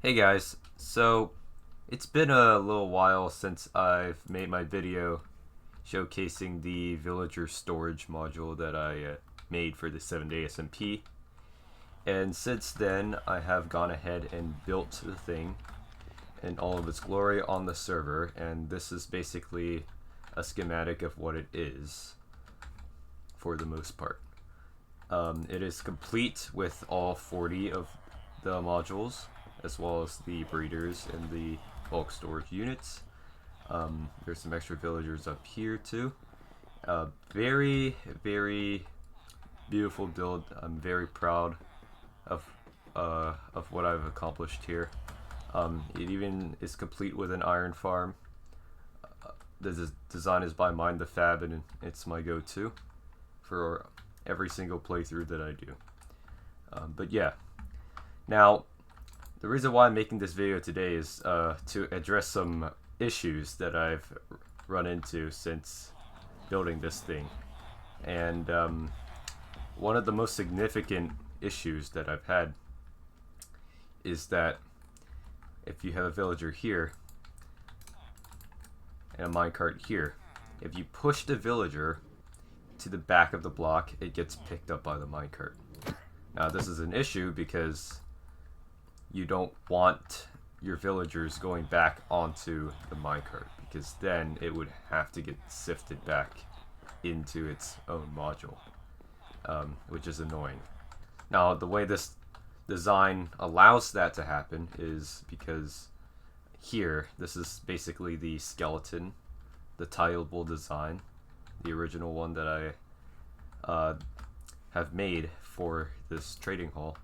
Hey guys, so it's been a little while since I've made my video showcasing the villager storage module that I made for the 7-day SMP, and since then I have gone ahead and built the thing in all of its glory on the server, and this is basically a schematic of what it is for the most part. It is complete with all 40 of the modules, as well as the breeders and the bulk storage units. There's some extra villagers up here too. Very, very beautiful build. I'm very proud of what I've accomplished here. It even is complete with an iron farm. The design is by Mind the Fab, and it's my go-to for every single playthrough that I do. But yeah, now the reason why I'm making this video today is to address some issues that I've run into since building this thing. And one of the most significant issues that I've had is that if you have a villager here and a minecart here, if you push the villager to the back of the block, it gets picked up by the minecart. Now this is an issue because you don't want your villagers going back onto the minecart, because then it would have to get sifted back into its own module, which is annoying. Now the way this design allows that to happen is because here, this is basically the skeleton, the Tileable design, the original one that I have made for this trading hall.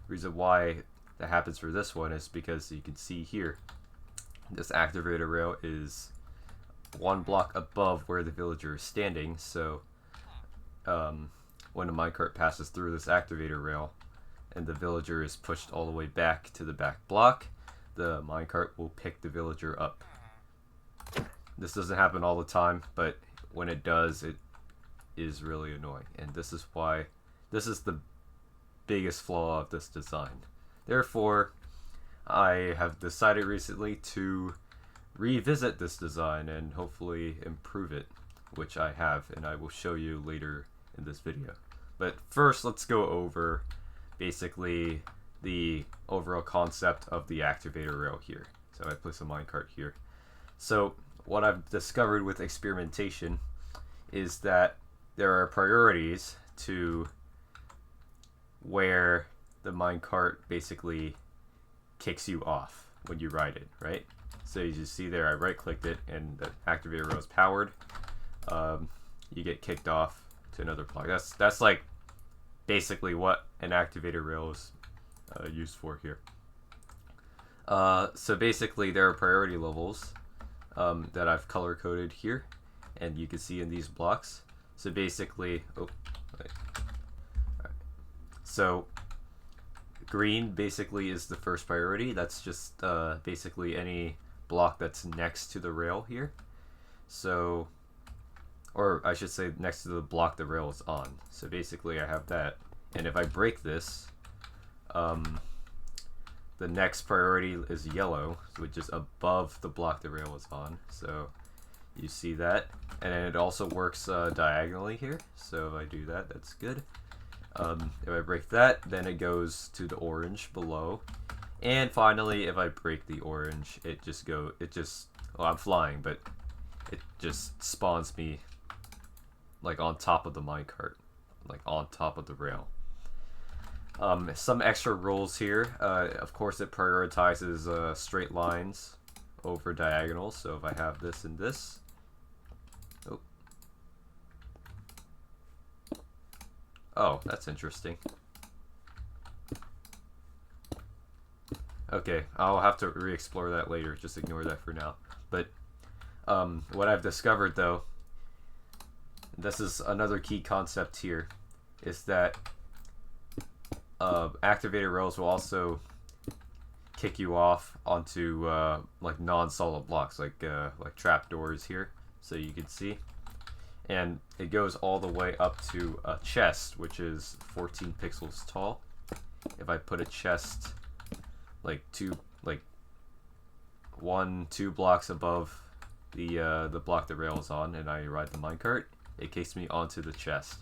The reason why that happens for this one is because you can see here, this activator rail is one block above where the villager is standing, so when a minecart passes through this activator rail and the villager is pushed all the way back to the back block, the minecart will pick the villager up. This doesn't happen all the time, but when it does, it is really annoying, and this is why this is the biggest flaw of this design. Therefore, I have decided recently to revisit this design and hopefully improve it, which I have, and I will show you later in this video. But first, let's go over basically the overall concept of the activator rail here. So I place a minecart here. So what I've discovered with experimentation is that there are priorities to where the minecart basically kicks you off when you ride it, right? So as you see there, I right-clicked it and the activator rail is powered. You get kicked off to another block. That's like basically what an activator rail is used for here. So basically there are priority levels that I've color-coded here, and you can see in these blocks. So basically, so green basically is the first priority. That's just basically any block that's next to the rail here. So, or I should say next to the block the rail is on. So basically I have that, and if I break this, the next priority is yellow, which is above the block the rail is on. So you see that, and then it also works diagonally here. So if I do that, that's good. If I break that, then it goes to the orange below, and finally, if I break the orange, well, I'm flying, but it just spawns me like on top of the minecart, like on top of the rail. Some extra rules here. Of course, it prioritizes straight lines over diagonals. So if I have this and this, oh, that's interesting. Okay, I'll have to re-explore that later. Just ignore that for now. But what I've discovered, though, this is another key concept here, is that activator rails will also kick you off onto like non-solid blocks, like trapdoors here, so you can see. And it goes all the way up to a chest, which is 14 pixels tall. If I put a chest like 1-2 blocks above the block the rail is on, and I ride the minecart, it takes me onto the chest.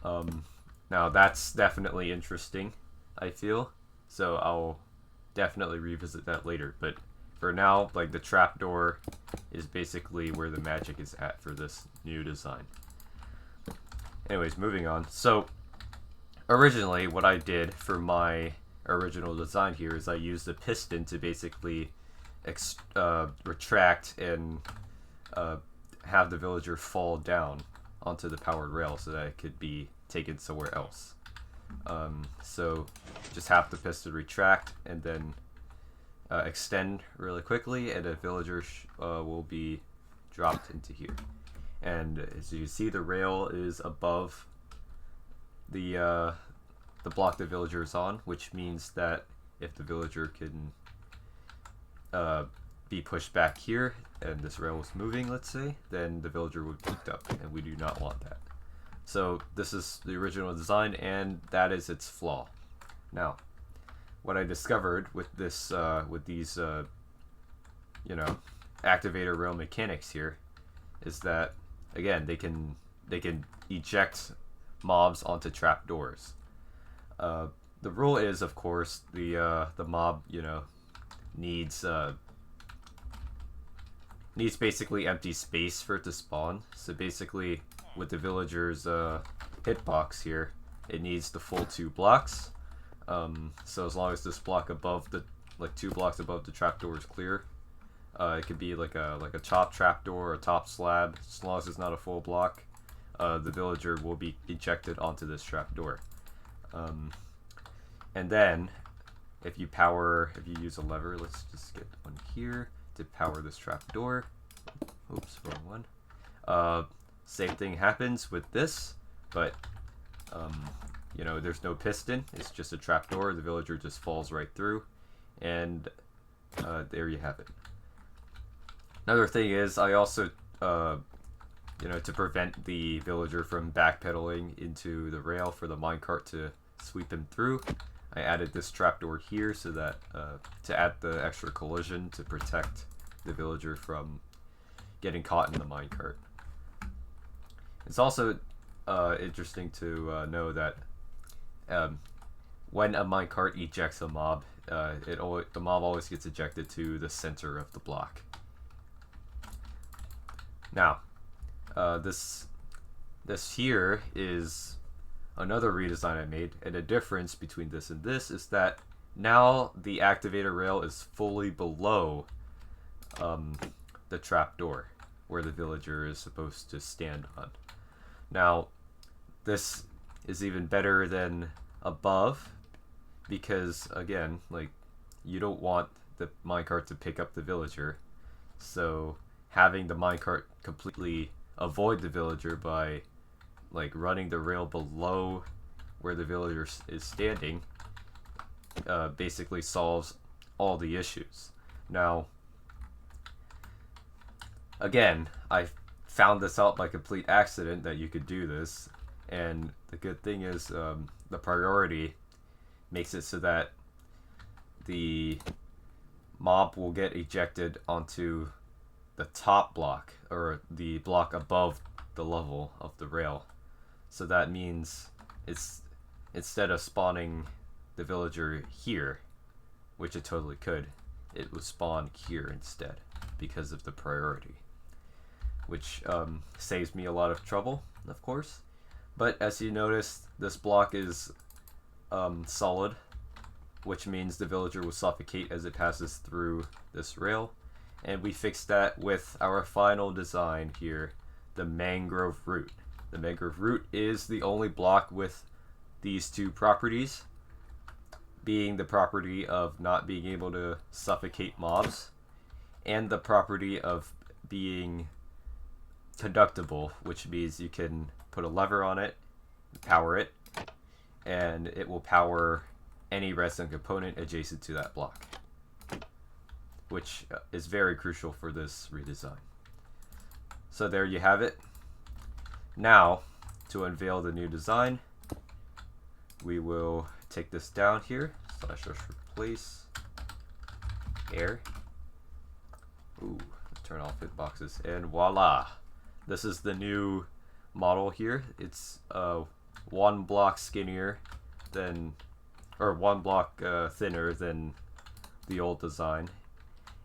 Now that's definitely interesting, I feel, so I'll definitely revisit that later, but for now, like, the trapdoor is basically where the magic is at for this new design. Anyways, moving on. So originally what I did for my original design here is I used a piston to basically retract and have the villager fall down onto the powered rail so that it could be taken somewhere else. So just have the piston retract and then extend really quickly, and a villager will be dropped into here. And as you see, the rail is above the block the villager is on, which means that if the villager can be pushed back here and this rail is moving, let's say, then the villager would be picked up, and we do not want that. So this is the original design, and that is its flaw. Now, what I discovered with this, with these, you know, activator rail mechanics here, is that again they can eject mobs onto trapdoors. The rule is, of course, the mob, you know, needs basically empty space for it to spawn. So basically, with the villager's hitbox here, it needs the full 2 blocks. So as long as this block above the 2 blocks above the trapdoor is clear, it could be like a top trapdoor or a top slab. As long as it's not a full block, the villager will be ejected onto this trapdoor. And then, if you use a lever, let's just get one here to power this trapdoor. Oops, wrong one. Same thing happens with this, but you know, there's no piston. It's just a trapdoor. The villager just falls right through, and there you have it. Another thing is, I also, you know, to prevent the villager from backpedaling into the rail for the minecart to sweep him through, I added this trapdoor here so that to add the extra collision to protect the villager from getting caught in the minecart. It's also interesting to know that when a minecart ejects a mob, the mob always gets ejected to the center of the block. Now, this here is another redesign I made, and the difference between this and this is that now the activator rail is fully below the trapdoor where the villager is supposed to stand on. Now, this is even better than above because, again, like, you don't want the minecart to pick up the villager, so having the minecart completely avoid the villager by like running the rail below where the villager is standing basically solves all the issues. Now, again, I found this out by complete accident that you could do this, and the good thing is the priority makes it so that the mob will get ejected onto the top block, or the block above the level of the rail. So that means it's, instead of spawning the villager here, which it totally could, it would spawn here instead because of the priority, which saves me a lot of trouble, of course. But as you notice, this block is solid, which means the villager will suffocate as it passes through this rail. And we fixed that with our final design here, the mangrove root. The mangrove root is the only block with these 2 properties, being the property of not being able to suffocate mobs, and the property of being conductible, which means you can put a lever on it, power it, and it will power any redstone component adjacent to that block, which is very crucial for this redesign. So there you have it. Now, to unveil the new design, we will take this down here, /replace, air. Ooh, let's turn off hitboxes, and voila! This is the new model here. It's 1 block skinnier than, or 1 block thinner than the old design,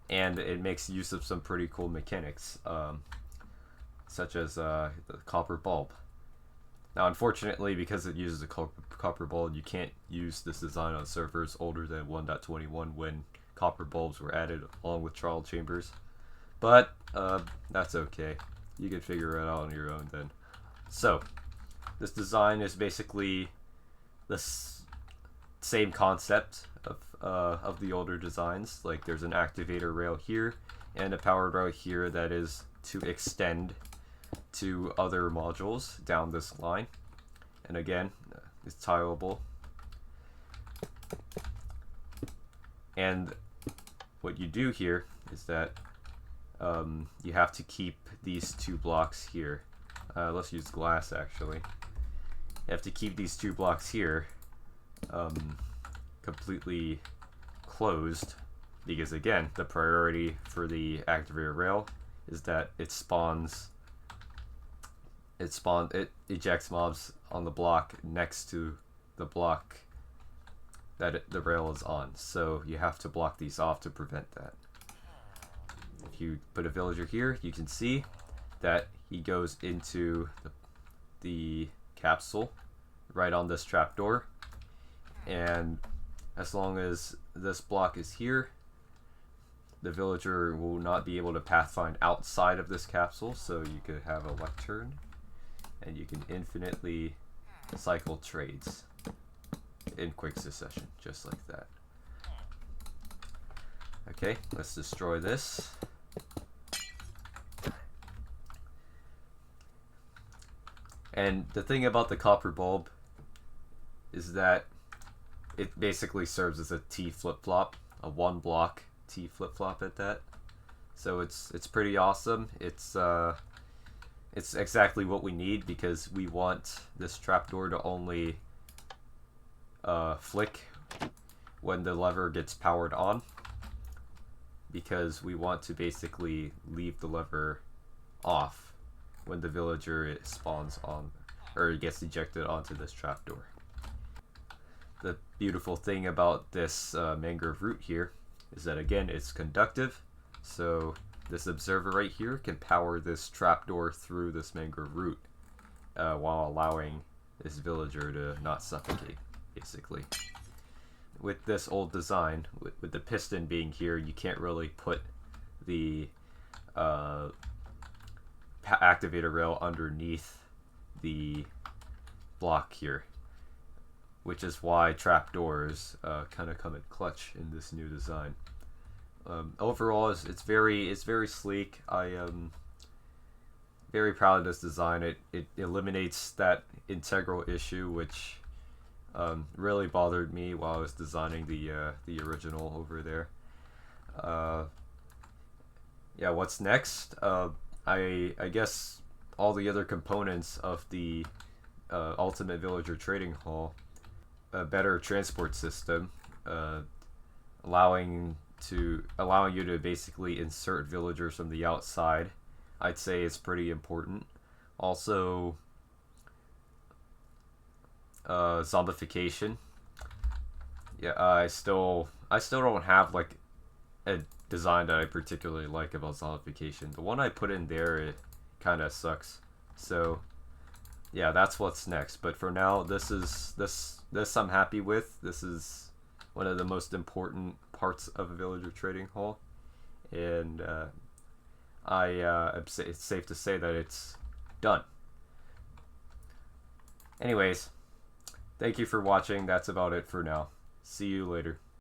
and it makes use of some pretty cool mechanics, such as the copper bulb. Now, unfortunately, because it uses a copper bulb, you can't use this design on servers older than 1.21 when copper bulbs were added along with trial chambers. But that's okay. You can figure it out on your own then. So, this design is basically the same concept of the older designs. Like, there's an activator rail here and a power rail here that is to extend to other modules down this line, and again, it's tileable. And what you do here is that you have to keep these 2 blocks here. Let's use glass actually. You have to keep these 2 blocks here completely closed, because again, the priority for the activator rail is that it ejects mobs on the block next to the block that the rail is on. So you have to block these off to prevent that. If you put a villager here, you can see that he goes into the capsule right on this trapdoor, and as long as this block is here, the villager will not be able to pathfind outside of this capsule, so you could have a lectern, and you can infinitely cycle trades in quick succession, just like that. Okay, let's destroy this. And the thing about the copper bulb is that it basically serves as a T flip-flop, a 1 block T flip-flop at that. So it's pretty awesome. It's exactly what we need, because we want this trapdoor to only flick when the lever gets powered on, because we want to basically leave the lever off when the villager spawns on, or gets ejected onto this trapdoor. The beautiful thing about this mangrove root here is that, again, it's conductive, so this observer right here can power this trapdoor through this mangrove root while allowing this villager to not suffocate, basically. With this old design, with the piston being here, you can't really put the activator rail underneath the block here, which is why trapdoors kind of come in clutch in this new design. Overall, it's very sleek. I am very proud of this design. It eliminates that integral issue, which really bothered me while I was designing the original over there. Yeah, what's next? I guess all the other components of the Ultimate Villager Trading Hall, a better transport system, allowing you to basically insert villagers from the outside, I'd say is pretty important. Also, zombification. Yeah, I still don't have like a design that I particularly like about zombification. The one I put in there, it kind of sucks. So yeah, that's what's next. But for now, this I'm happy with. This is one of the most important parts of a villager trading hall, and it's safe to say that it's done. Anyways, thank you for watching. That's about it for now. See you later.